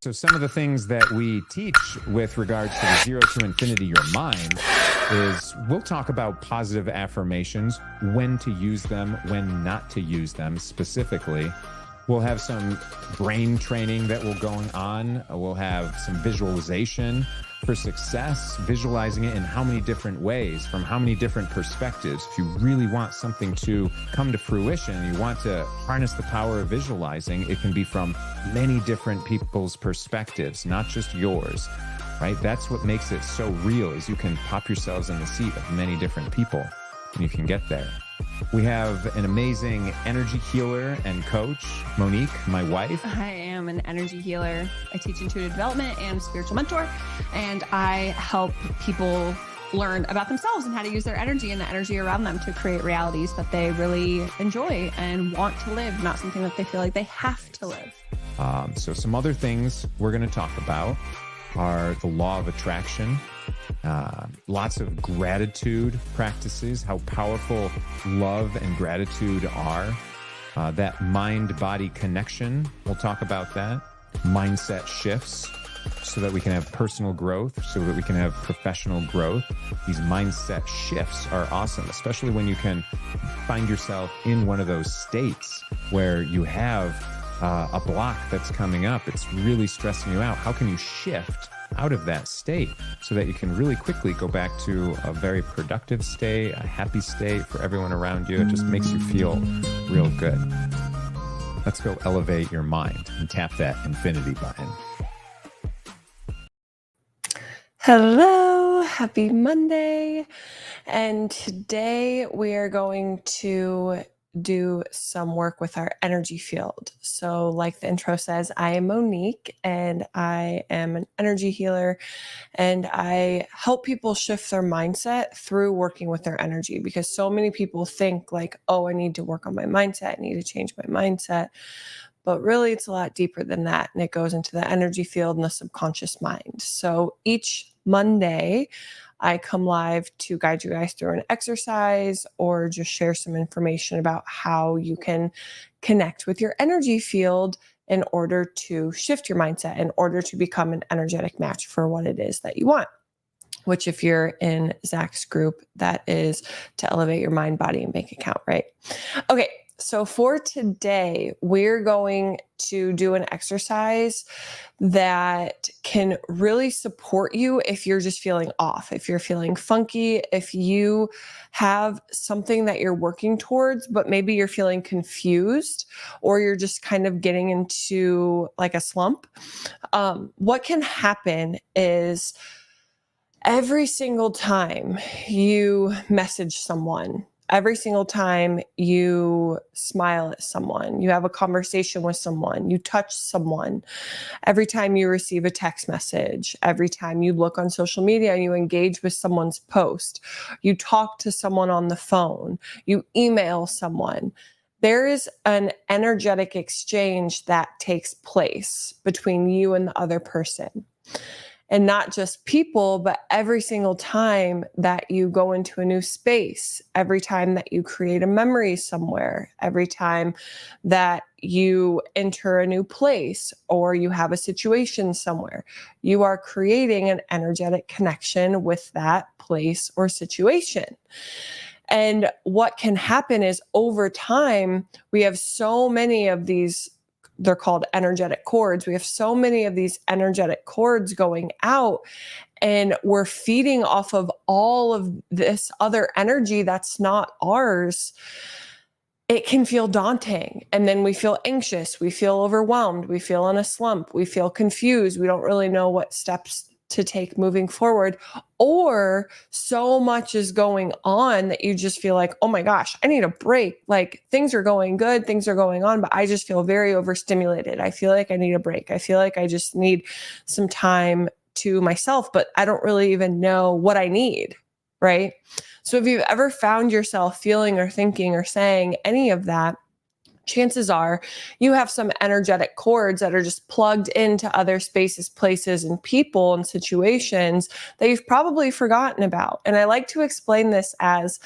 So some of the things that we teach with regards to the zero to infinity your mind is we'll talk about positive affirmations, when to use them, when not to use them specifically. We'll have some brain training that will go on. We'll have some visualization for success, visualizing it in how many different ways, from how many different perspectives. If you really want something to come to fruition, you want to harness the power of visualizing, it can be from many different people's perspectives, not just yours, right? That's what makes it so real, is you can pop yourselves in the seat of many different people and you can get there. We have an amazing energy healer and coach, Monique, my wife. I am an energy healer. I teach intuitive development and spiritual mentor, and I help people learn about themselves and how to use their energy and the energy around them to create realities that they really enjoy and want to live, not something that they feel like they have to live. So some other things we're going to talk about are the law of attraction, lots of gratitude practices, how powerful love and gratitude are, that mind-body connection, we'll talk about that, mindset shifts so that we can have personal growth, so that we can have professional growth. These mindset shifts are awesome, especially when you can find yourself in one of those states where you have a block that's coming up. It's really stressing you out. How can you shift out of that state so that you can really quickly go back to a very productive state, a happy state for everyone around you? It just makes you feel real good. Let's go elevate your mind and tap that infinity button. Hello, happy Monday. And today we are going to do some work with our energy field. So like the intro says, I am Monique and I am an energy healer, and I help people shift their mindset through working with their energy, because so many people think like, oh, I need to work on my mindset, I need to change my mindset. But really it's a lot deeper than that. And it goes into the energy field and the subconscious mind. So each Monday, I come live to guide you guys through an exercise or just share some information about how you can connect with your energy field in order to shift your mindset, in order to become an energetic match for what it is that you want. Which, if you're in Zach's group, that is to elevate your mind, body, and bank account, right? Okay. So for today, we're going to do an exercise that can really support you if you're just feeling off, if you're feeling funky, if you have something that you're working towards, but maybe you're feeling confused or you're just kind of getting into like a slump. What can happen is every single time you message someone, every single time you smile at someone, you have a conversation with someone, you touch someone, every time you receive a text message, every time you look on social media and you engage with someone's post, you talk to someone on the phone, you email someone, there is an energetic exchange that takes place between you and the other person. And not just people, but every single time that you go into a new space, every time that you create a memory somewhere, every time that you enter a new place or you have a situation somewhere, you are creating an energetic connection with that place or situation. And what can happen is over time, we have so many of these, they're called energetic cords. We have so many of these energetic cords going out, and we're feeding off of all of this other energy that's not ours. It can feel daunting. And then we feel anxious. We feel overwhelmed. We feel in a slump. We feel confused. We don't really know what steps to take moving forward, or so much is going on that you just feel like, oh my gosh, I need a break. Like things are going good, things are going on, but I just feel very overstimulated. I feel like I need a break. I feel like I just need some time to myself, but I don't really even know what I need, right? So if you've ever found yourself feeling or thinking or saying any of that, chances are you have some energetic cords that are just plugged into other spaces, places, and people and situations that you've probably forgotten about. And I like to explain this as,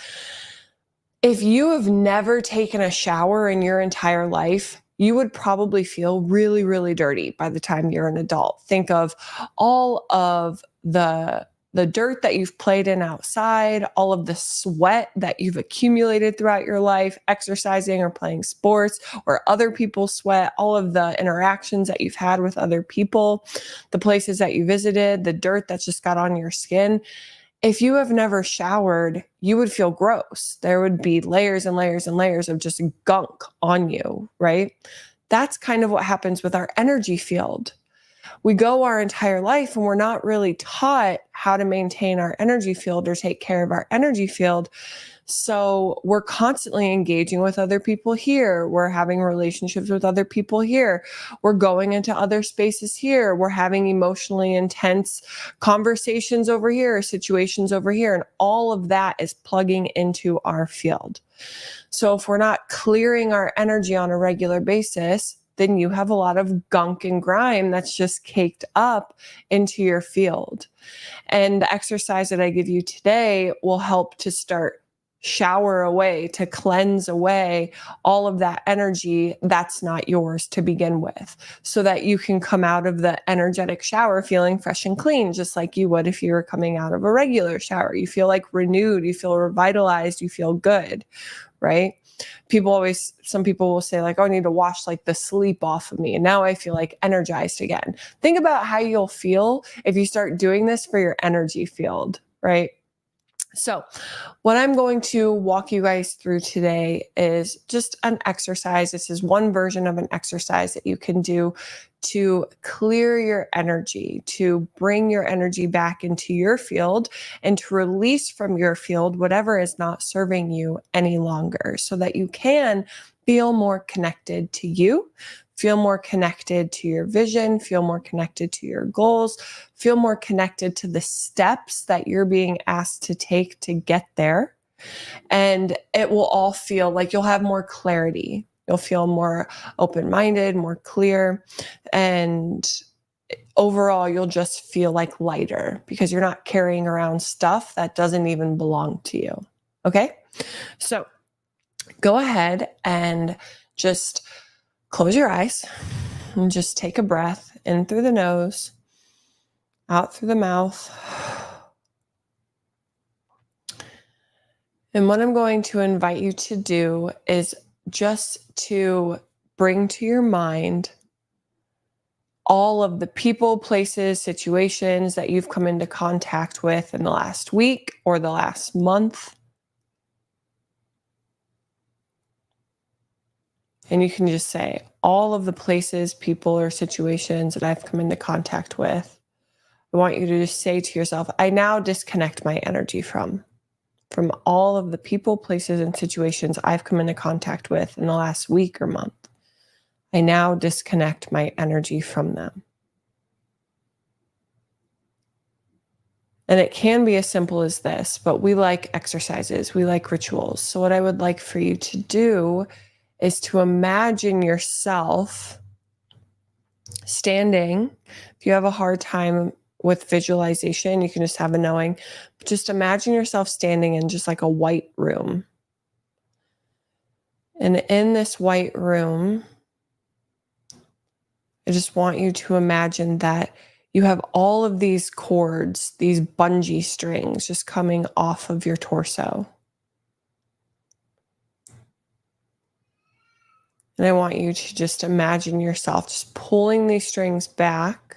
if you have never taken a shower in your entire life, you would probably feel really, really dirty by the time you're an adult. Think of all of the dirt that you've played in outside, all of the sweat that you've accumulated throughout your life, exercising or playing sports, or other people's sweat, all of the interactions that you've had with other people, the places that you visited, the dirt that's just got on your skin. If you have never showered, you would feel gross. There would be layers and layers and layers of just gunk on you, right? That's kind of what happens with our energy field. We go our entire life and we're not really taught how to maintain our energy field or take care of our energy field. So we're constantly engaging with other people here. We're having relationships with other people here. We're going into other spaces here. We're having emotionally intense conversations over here, situations over here. And all of that is plugging into our field. So if we're not clearing our energy on a regular basis, then you have a lot of gunk and grime that's just caked up into your field. And the exercise that I give you today will help to start shower away, to cleanse away all of that energy that's not yours to begin with, so that you can come out of the energetic shower feeling fresh and clean, just like you would if you were coming out of a regular shower. You feel like renewed, you feel revitalized, you feel good, right? Some people will say like, oh, I need to wash like the sleep off of me. And now I feel like energized again. Think about how you'll feel if you start doing this for your energy field, right? So what I'm going to walk you guys through today is just an exercise. This is one version of an exercise that you can do to clear your energy, to bring your energy back into your field and to release from your field whatever is not serving you any longer, so that you can feel more connected to you, feel more connected to your vision, feel more connected to your goals, feel more connected to the steps that you're being asked to take to get there. And it will all feel like you'll have more clarity. You'll feel more open-minded, more clear. And overall, you'll just feel like lighter because you're not carrying around stuff that doesn't even belong to you. Okay? So go ahead and just close your eyes and just take a breath in through the nose, out through the mouth. And what I'm going to invite you to do is just to bring to your mind all of the people, places, situations that you've come into contact with in the last week or the last month. And you can just say all of the places, people, or situations that I've come into contact with. I want you to just say to yourself, I now disconnect my energy from all of the people, places, and situations I've come into contact with in the last week or month. I now disconnect my energy from them. And it can be as simple as this, but we like exercises, we like rituals. So what I would like for you to do is to imagine yourself standing. If you have a hard time with visualization, you can just have a knowing. But just imagine yourself standing in just like a white room. And in this white room, I just want you to imagine that you have all of these cords, these bungee strings just coming off of your torso. And I want you to just imagine yourself just pulling these strings back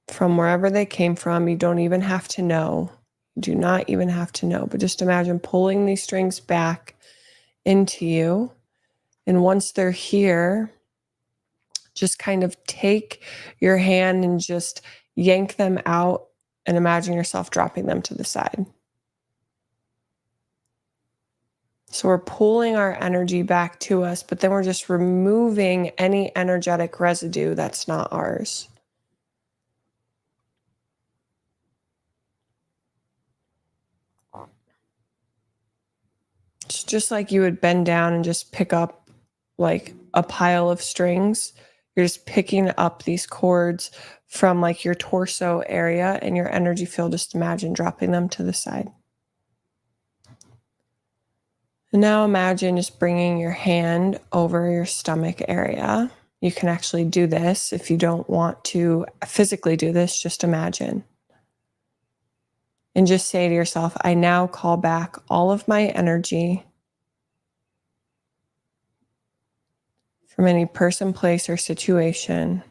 from wherever they came from. You don't even have to know. You do not even have to know, but just imagine pulling these strings back into you. And once they're here, just kind of take your hand and just yank them out and imagine yourself dropping them to the side. So we're pulling our energy back to us, but then we're just removing any energetic residue that's not ours. It's just like you would bend down and just pick up like a pile of strings. You're just picking up these cords from like your torso area and your energy field. Just imagine dropping them to the side. And now imagine just bringing your hand over your stomach area. You can actually do this if you don't want to physically do this, just imagine. And just say to yourself, I now call back all of my energy from any person, place, or situation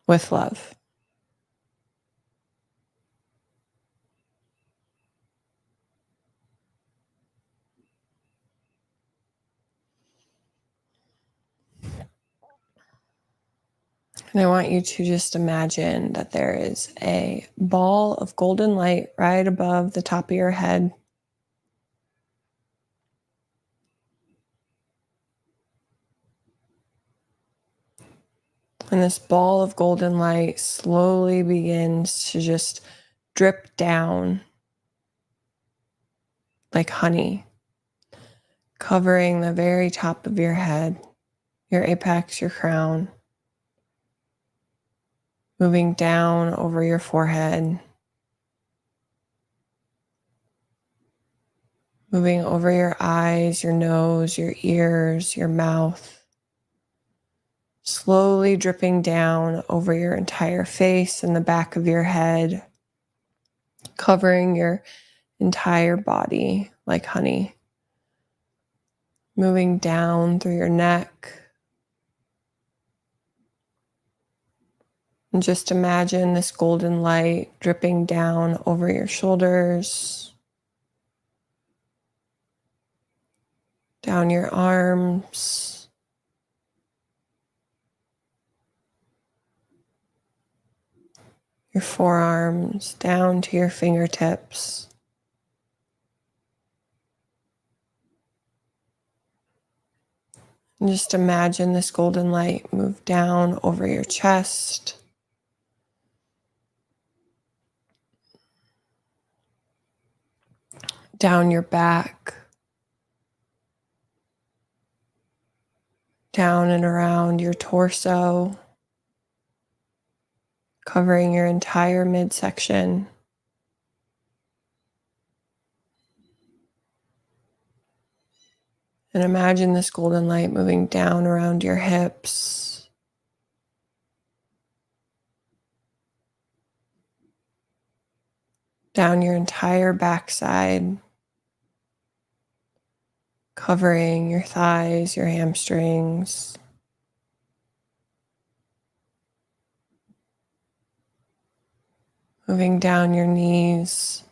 with love. And I want you to just imagine that there is a ball of golden light right above the top of your head. And this ball of golden light slowly begins to just drip down like honey, covering the very top of your head, your apex, your crown, moving down over your forehead, moving over your eyes, your nose, your ears, your mouth, slowly dripping down over your entire face and the back of your head, covering your entire body like honey, moving down through your neck. And just imagine this golden light dripping down over your shoulders, down your arms, your forearms, down to your fingertips. And just imagine this golden light move down over your chest, down your back, down and around your torso, covering your entire midsection. And imagine this golden light moving down around your hips, down your entire backside, covering your thighs, your hamstrings, moving down your knees,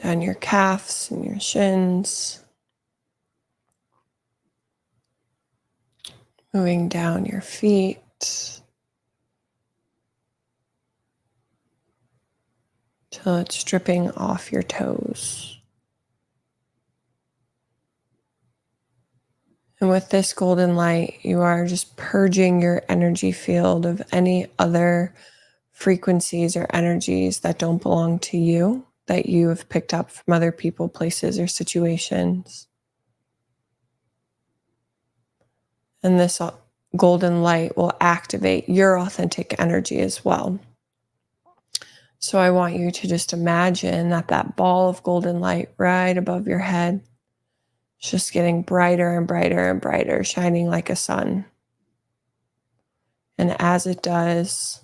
down your calves and your shins, moving down your feet, till it's dripping off your toes. And with this golden light, you are just purging your energy field of any other frequencies or energies that don't belong to you, that you have picked up from other people, places, or situations. And this golden light will activate your authentic energy as well. So I want you to just imagine that ball of golden light right above your head is just getting brighter and brighter and brighter, shining like a sun. And as it does,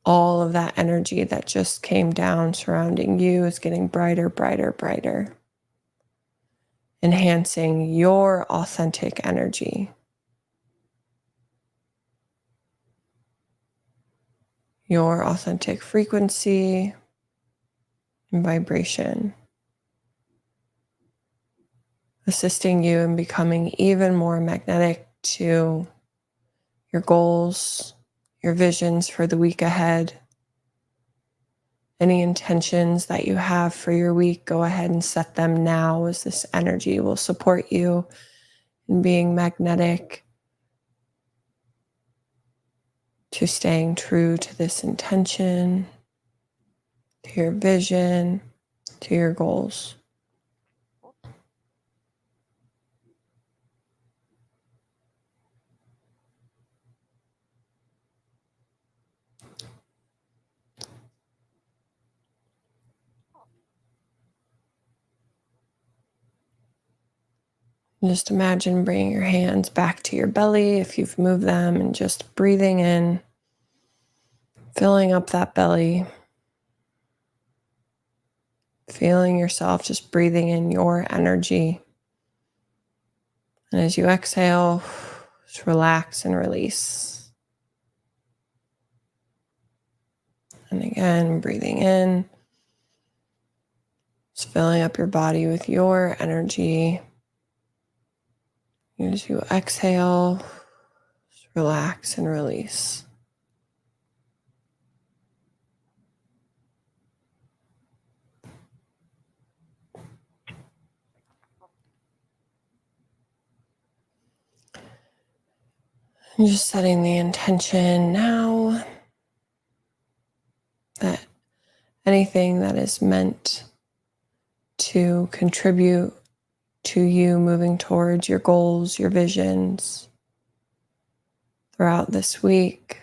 all of that energy that just came down surrounding you is getting brighter, brighter, brighter, enhancing your authentic energy, your authentic frequency and vibration, assisting you in becoming even more magnetic to your goals, your visions for the week ahead. Any intentions that you have for your week, go ahead and set them now, as this energy will support you in being magnetic to staying true to this intention, to your vision, to your goals. Just imagine bringing your hands back to your belly if you've moved them, and just breathing in, filling up that belly, feeling yourself just breathing in your energy. And as you exhale, just relax and release. And again, breathing in, just filling up your body with your energy. As you exhale, just relax and release. And just setting the intention now that anything that is meant to contribute to you moving towards your goals, your visions throughout this week,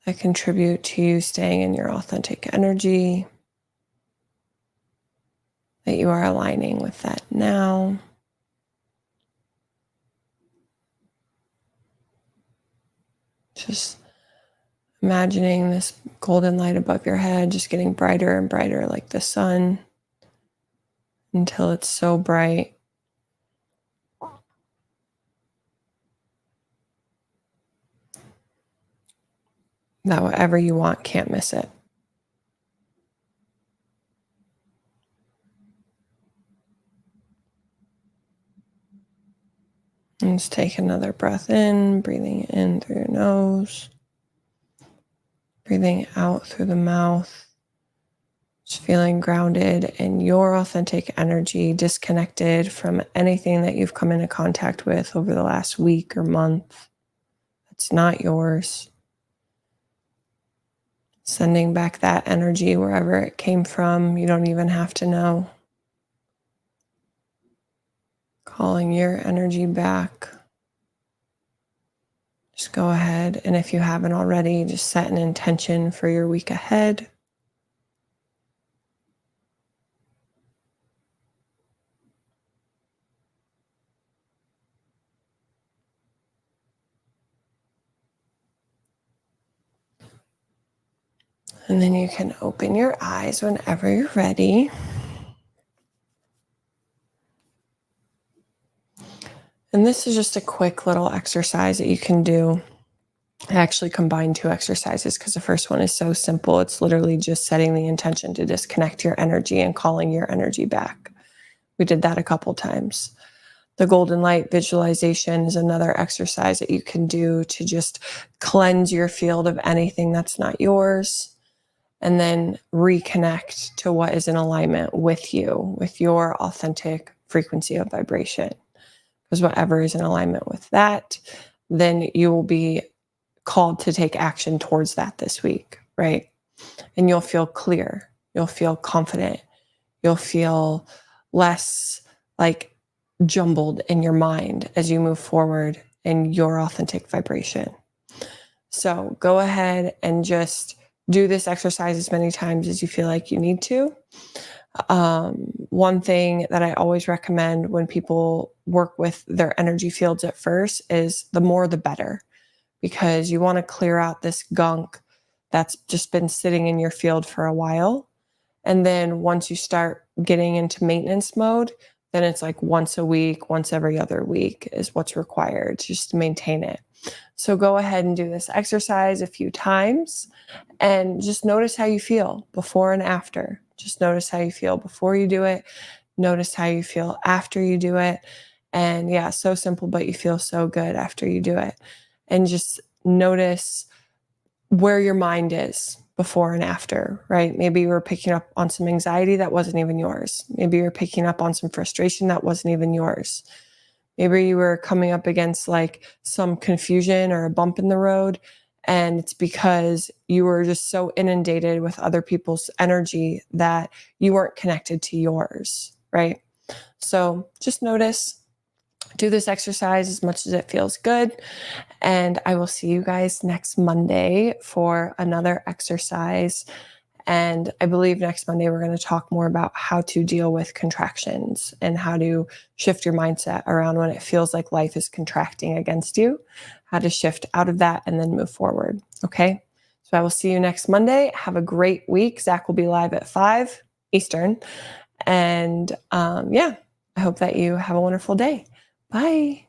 that contribute to you staying in your authentic energy, that you are aligning with that now. Just imagining this golden light above your head just getting brighter and brighter like the sun until it's so bright that whatever you want can't miss it. And just take another breath in, breathing in through your nose, breathing out through the mouth, just feeling grounded in your authentic energy, disconnected from anything that you've come into contact with over the last week or month. It's not yours. Sending back that energy wherever it came from. You don't even have to know. Calling your energy back. Just go ahead, and if you haven't already, just set an intention for your week ahead. And then you can open your eyes whenever you're ready. And this is just a quick little exercise that you can do. I actually combined two exercises because the first one is so simple. It's literally just setting the intention to disconnect your energy and calling your energy back. We did that a couple times. The golden light visualization is another exercise that you can do to just cleanse your field of anything that's not yours, and then reconnect to what is in alignment with you, with your authentic frequency of vibration. Because whatever is in alignment with that, then you will be called to take action towards that this week, right? And you'll feel clear, you'll feel confident, you'll feel less like jumbled in your mind as you move forward in your authentic vibration. So go ahead and just do this exercise as many times as you feel like you need to. One thing that I always recommend when people work with their energy fields at first is the more the better, because you want to clear out this gunk that's just been sitting in your field for a while. And then once you start getting into maintenance mode, then it's like once a week, once every other week is what's required just to maintain it. So go ahead and do this exercise a few times and just notice how you feel before and after. Just notice how you feel before you do it. Notice how you feel after you do it. And yeah, so simple, but you feel so good after you do it. And just notice where your mind is before and after, right? Maybe you were picking up on some anxiety that wasn't even yours. Maybe you were picking up on some frustration that wasn't even yours. Maybe you were coming up against like some confusion or a bump in the road, and it's because you were just so inundated with other people's energy that you weren't connected to yours, right? So just notice, do this exercise as much as it feels good. And I will see you guys next Monday for another exercise. And I believe next Monday, we're going to talk more about how to deal with contractions and how to shift your mindset around when it feels like life is contracting against you, how to shift out of that and then move forward. Okay. So I will see you next Monday. Have a great week. Zach will be live at 5 Eastern. And I hope that you have a wonderful day. Bye.